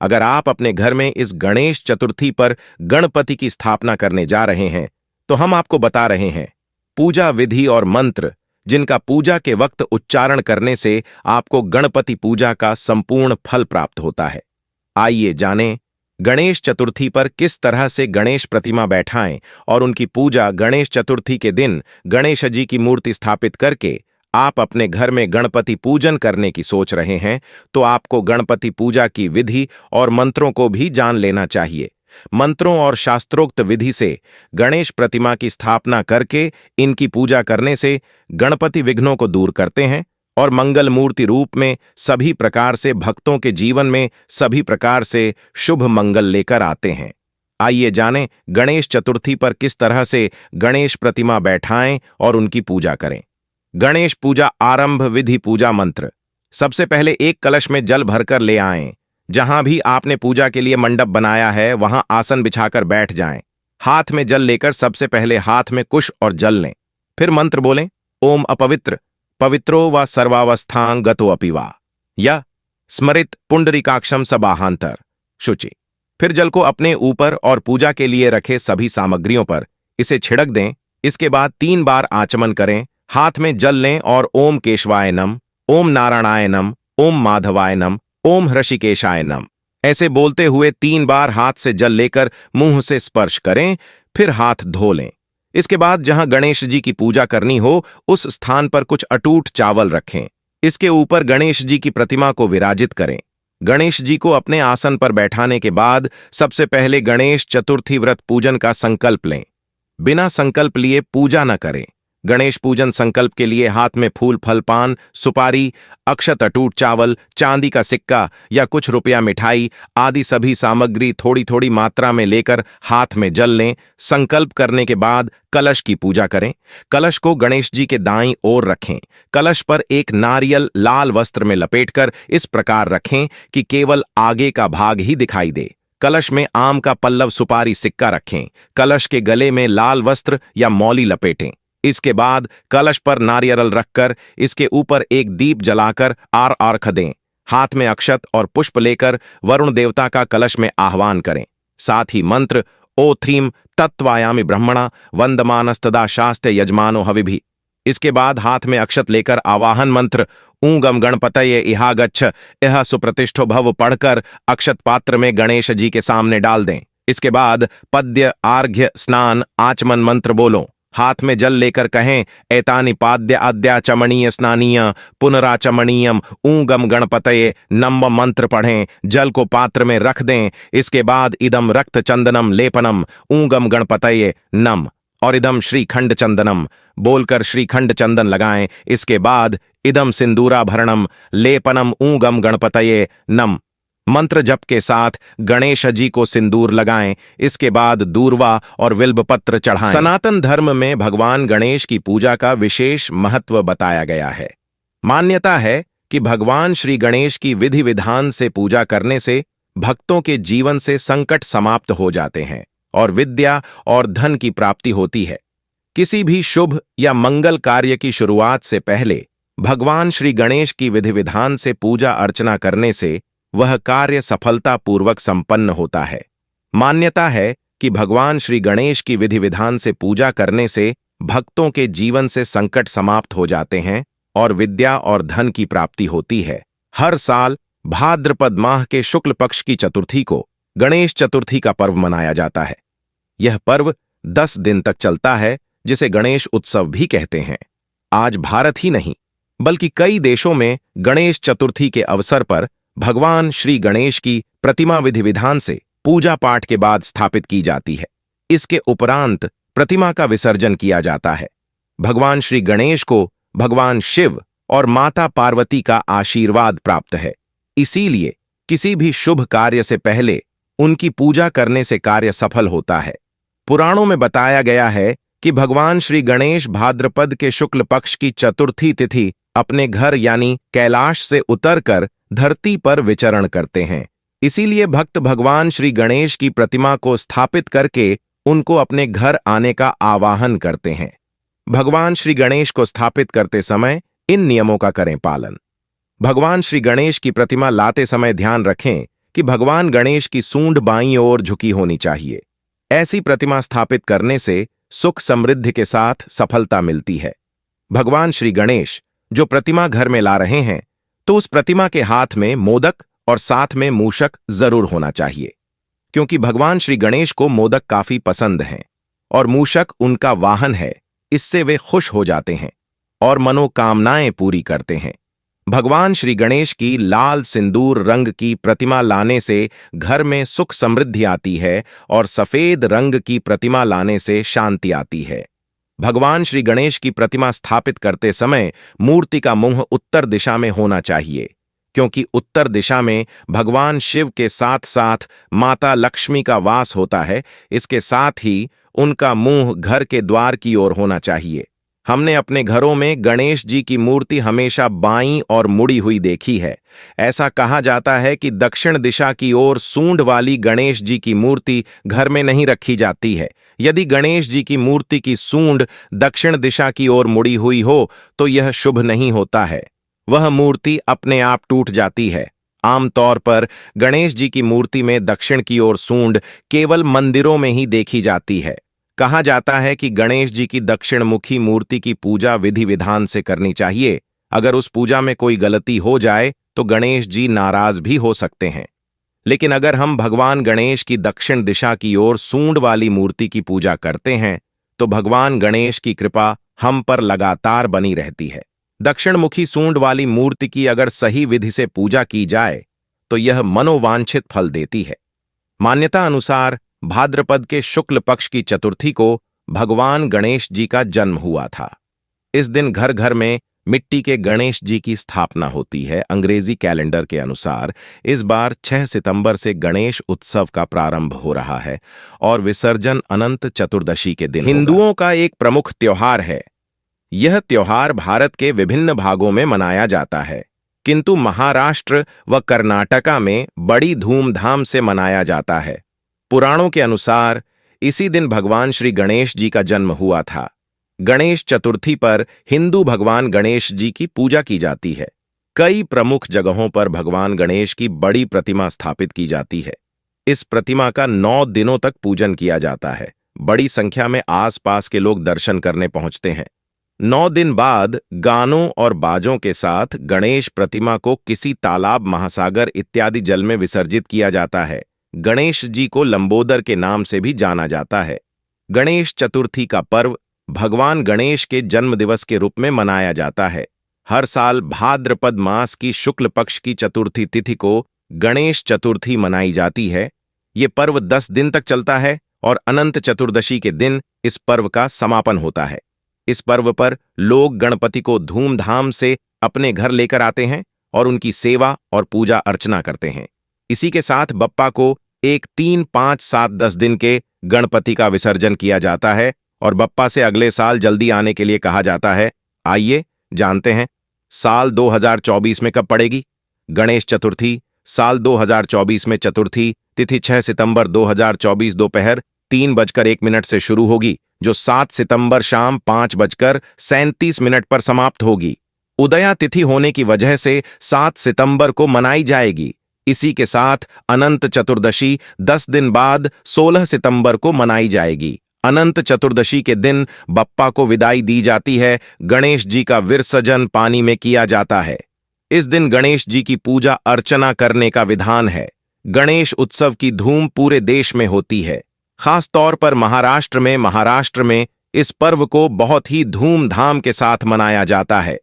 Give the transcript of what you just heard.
अगर आप अपने घर में इस गणेश चतुर्थी पर गणपति की स्थापना करने जा रहे हैं तो हम आपको बता रहे हैं पूजा विधि और मंत्र जिनका पूजा के वक्त उच्चारण करने से आपको गणपति पूजा का संपूर्ण फल प्राप्त होता है। आइए जानें गणेश चतुर्थी पर किस तरह से गणेश प्रतिमा बैठाएं और उनकी पूजा। गणेश चतुर्थी के दिन गणेश जी की मूर्ति स्थापित करके आप अपने घर में गणपति पूजन करने की सोच रहे हैं तो आपको गणपति पूजा की विधि और मंत्रों को भी जान लेना चाहिए। मंत्रों और शास्त्रोक्त विधि से गणेश प्रतिमा की स्थापना करके इनकी पूजा करने से गणपति विघ्नों को दूर करते हैं और मंगल मूर्ति रूप में सभी प्रकार से भक्तों के जीवन में सभी प्रकार से शुभ मंगल लेकर आते हैं। आइए जानें गणेश चतुर्थी पर किस तरह से गणेश प्रतिमा बैठाएं और उनकी पूजा करें। गणेश पूजा आरंभ विधि। पूजा मंत्र। सबसे पहले एक कलश में जल भरकर ले आएं। जहां भी आपने पूजा के लिए मंडप बनाया है वहां आसन बिछाकर बैठ जाएं। हाथ में जल लेकर सबसे पहले हाथ में कुश और जल लें। फिर मंत्र बोलें, ओम अपवित्र पवित्रो व सर्वावस्थां गतो अपि वा या स्मरित पुंडरीकाक्षम सबाहांतर शुचि। फिर जल को अपने ऊपर और पूजा के लिए रखे सभी सामग्रियों पर इसे छिड़क दें। इसके बाद 3 बार आचमन करें। हाथ में जल लें और ओम केशवाय नम, ओम नारायणाय नम, ओम माधवाय नम, ओम हृषिकेशाय नम ऐसे बोलते हुए 3 बार हाथ से जल लेकर मुंह से स्पर्श करें। फिर हाथ धो लें। इसके बाद जहां गणेश जी की पूजा करनी हो उस स्थान पर कुछ अटूट चावल रखें। इसके ऊपर गणेश जी की प्रतिमा को विराजित करें। गणेश जी को अपने आसन पर बैठाने के बाद सबसे पहले गणेश चतुर्थी व्रत पूजन का संकल्प लें। बिना संकल्प लिए पूजा न करें। गणेश पूजन संकल्प के लिए हाथ में फूल, फल, पान, सुपारी, अक्षत, अटूट चावल, चांदी का सिक्का या कुछ रुपया, मिठाई आदि सभी सामग्री थोड़ी थोड़ी मात्रा में लेकर हाथ में जल लें। संकल्प करने के बाद कलश की पूजा करें। कलश को गणेश जी के दाईं ओर रखें। कलश पर एक नारियल लाल वस्त्र में लपेटकर इस प्रकार रखें कि केवल आगे का भाग ही दिखाई दे। कलश में आम का पल्लव, सुपारी, सिक्का रखें। कलश के गले में लाल वस्त्र या मौली लपेटें। इसके बाद कलश पर नारियल रखकर इसके ऊपर एक दीप जलाकर अर्घ दें। हाथ में अक्षत और पुष्प लेकर वरुण देवता का कलश में आह्वान करें। साथ ही मंत्र ओ थ्रीम तत्वायामि ब्रह्मणा वंदमानस्तदा शास्ते यजमानो हविभि। इसके बाद हाथ में अक्षत लेकर आवाहन मंत्र ऊंगम गणपतये इहागच्छ यह सुप्रतिष्ठो भव पढ़कर अक्षत पात्र में गणेश जी के सामने डाल दें। इसके बाद पद्य, आर्घ्य, स्नान, आचमन मंत्र बोलो। हाथ में जल लेकर कहें एतानि पाद्य अद्याचमणीय स्नानीय पुनराचमणीयम ऊंगम गणपतये नम मंत्र पढ़ें। जल को पात्र में रख दें। इसके बाद इदम रक्त चंदनम लेपनम ऊंगम गणपतये नम और इदम श्रीखंड चंदनम बोलकर श्रीखंड चंदन लगाएं। इसके बाद इदम सिंदूराभरणम लेपनम ऊंगम गणपतये नम मंत्र जप के साथ गणेश जी को सिंदूर लगाएं। इसके बाद दूर्वा और बिल्वपत्र चढ़ाएं। सनातन धर्म में भगवान गणेश की पूजा का विशेष महत्व बताया गया है। मान्यता है कि भगवान श्री गणेश की विधि विधान से पूजा करने से भक्तों के जीवन से संकट समाप्त हो जाते हैं और विद्या और धन की प्राप्ति होती है। किसी भी शुभ या मंगल कार्य की शुरुआत से पहले भगवान श्री गणेश की विधि विधान से पूजा अर्चना करने से वह कार्य सफलतापूर्वक संपन्न होता है। मान्यता है कि भगवान श्री गणेश की विधि विधान से पूजा करने से भक्तों के जीवन से संकट समाप्त हो जाते हैं और विद्या और धन की प्राप्ति होती है। हर साल भाद्रपद माह के शुक्ल पक्ष की चतुर्थी को गणेश चतुर्थी का पर्व मनाया जाता है। यह पर्व 10 दिन तक चलता है, जिसे गणेश उत्सव भी कहते हैं। आज भारत ही नहीं बल्कि कई देशों में गणेश चतुर्थी के अवसर पर भगवान श्री गणेश की प्रतिमा विधि विधान से पूजा पाठ के बाद स्थापित की जाती है। इसके उपरांत प्रतिमा का विसर्जन किया जाता है। भगवान श्री गणेश को भगवान शिव और माता पार्वती का आशीर्वाद प्राप्त है। इसीलिए किसी भी शुभ कार्य से पहले उनकी पूजा करने से कार्य सफल होता है। पुराणों में बताया गया है कि भगवान श्री गणेश भाद्रपद के शुक्ल पक्ष की चतुर्थी तिथि अपने घर यानी कैलाश से उतरकर धरती पर विचरण करते हैं। इसीलिए भक्त भगवान श्री गणेश की प्रतिमा को स्थापित करके उनको अपने घर आने का आवाहन करते हैं। भगवान श्री गणेश को स्थापित करते समय इन नियमों का करें पालन। भगवान श्री गणेश की प्रतिमा लाते समय ध्यान रखें कि भगवान गणेश की सूंड बाईं ओर झुकी होनी चाहिए। ऐसी प्रतिमा स्थापित करने से सुख समृद्धि के साथ सफलता मिलती है। भगवान श्री गणेश जो प्रतिमा घर में ला रहे हैं, तो उस प्रतिमा के हाथ में मोदक और साथ में मूषक जरूर होना चाहिए, क्योंकि भगवान श्री गणेश को मोदक काफी पसंद हैं और मूषक उनका वाहन है। इससे वे खुश हो जाते हैं और मनोकामनाएं पूरी करते हैं। भगवान श्री गणेश की लाल सिंदूर रंग की प्रतिमा लाने से घर में सुख समृद्धि आती है और सफेद रंग की प्रतिमा लाने से शांति आती है। भगवान श्री गणेश की प्रतिमा स्थापित करते समय मूर्ति का मुंह उत्तर दिशा में होना चाहिए, क्योंकि उत्तर दिशा में भगवान शिव के साथ साथ माता लक्ष्मी का वास होता है। इसके साथ ही उनका मुंह घर के द्वार की ओर होना चाहिए। हमने अपने घरों में गणेश जी की मूर्ति हमेशा बाईं और मुड़ी हुई देखी है। ऐसा कहा जाता है कि दक्षिण दिशा की ओर सूंड वाली गणेश जी की मूर्ति घर में नहीं रखी जाती है। यदि गणेश जी की मूर्ति की सूंड दक्षिण दिशा की ओर मुड़ी हुई हो तो यह शुभ नहीं होता है, वह मूर्ति अपने आप टूट जाती है। आमतौर पर गणेश जी की मूर्ति में दक्षिण की ओर सूंड केवल मंदिरों में ही देखी जाती है। कहा जाता है कि गणेश जी की दक्षिण मुखी मूर्ति की पूजा विधि विधान से करनी चाहिए। अगर उस पूजा में कोई गलती हो जाए तो गणेश जी नाराज भी हो सकते हैं। लेकिन अगर हम भगवान गणेश की दक्षिण दिशा की ओर सूंड वाली मूर्ति की पूजा करते हैं तो भगवान गणेश की कृपा हम पर लगातार बनी रहती है। दक्षिण मुखी सूंड वाली मूर्ति की अगर सही विधि से पूजा की जाए तो यह मनोवांछित फल देती है। मान्यता अनुसार भाद्रपद के शुक्ल पक्ष की चतुर्थी को भगवान गणेश जी का जन्म हुआ था। इस दिन घर घर में मिट्टी के गणेश जी की स्थापना होती है। अंग्रेजी कैलेंडर के अनुसार इस बार 6 सितंबर से गणेश उत्सव का प्रारंभ हो रहा है और विसर्जन अनंत चतुर्दशी के दिन हिंदुओं का एक प्रमुख त्योहार है। यह त्योहार भारत के विभिन्न भागों में मनाया जाता है, किंतु महाराष्ट्र व कर्नाटका में बड़ी धूमधाम से मनाया जाता है। पुराणों के अनुसार इसी दिन भगवान श्री गणेश जी का जन्म हुआ था। गणेश चतुर्थी पर हिंदू भगवान गणेश जी की पूजा की जाती है। कई प्रमुख जगहों पर भगवान गणेश की बड़ी प्रतिमा स्थापित की जाती है। इस प्रतिमा का 9 दिनों तक पूजन किया जाता है। बड़ी संख्या में आसपास के लोग दर्शन करने पहुंचते हैं। 9 दिन बाद गानों और बाजों के साथ गणेश प्रतिमा को किसी तालाब, महासागर इत्यादि जल में विसर्जित किया जाता है। गणेश जी को लंबोदर के नाम से भी जाना जाता है। गणेश चतुर्थी का पर्व भगवान गणेश के जन्म दिवस के रूप में मनाया जाता है। हर साल भाद्रपद मास की शुक्ल पक्ष की चतुर्थी तिथि को गणेश चतुर्थी मनाई जाती है। ये पर्व 10 दिन तक चलता है और अनंत चतुर्दशी के दिन इस पर्व का समापन होता है। इस पर्व पर लोग गणपति को धूमधाम से अपने घर लेकर आते हैं और उनकी सेवा और पूजा अर्चना करते हैं। इसी के साथ बप्पा को 1, 3, 5, 7, 10 दिन के गणपति का विसर्जन किया जाता है और बप्पा से अगले साल जल्दी आने के लिए कहा जाता है। आइए जानते हैं साल 2024 में कब पड़ेगी गणेश चतुर्थी। साल 2024 में चतुर्थी तिथि 6 सितंबर 2024 दोपहर 3:01 से शुरू होगी, जो 7 सितंबर शाम 5:37 पर समाप्त होगी। उदया तिथि होने की वजह से 7 सितंबर को मनाई जाएगी। इसी के साथ अनंत चतुर्दशी 10 दिन बाद 16 सितंबर को मनाई जाएगी। अनंत चतुर्दशी के दिन बप्पा को विदाई दी जाती है। गणेश जी का विसर्जन पानी में किया जाता है। इस दिन गणेश जी की पूजा अर्चना करने का विधान है। गणेश उत्सव की धूम पूरे देश में होती है। खास तौर पर महाराष्ट्र में इस पर्व को बहुत ही धूमधाम के साथ मनाया जाता है।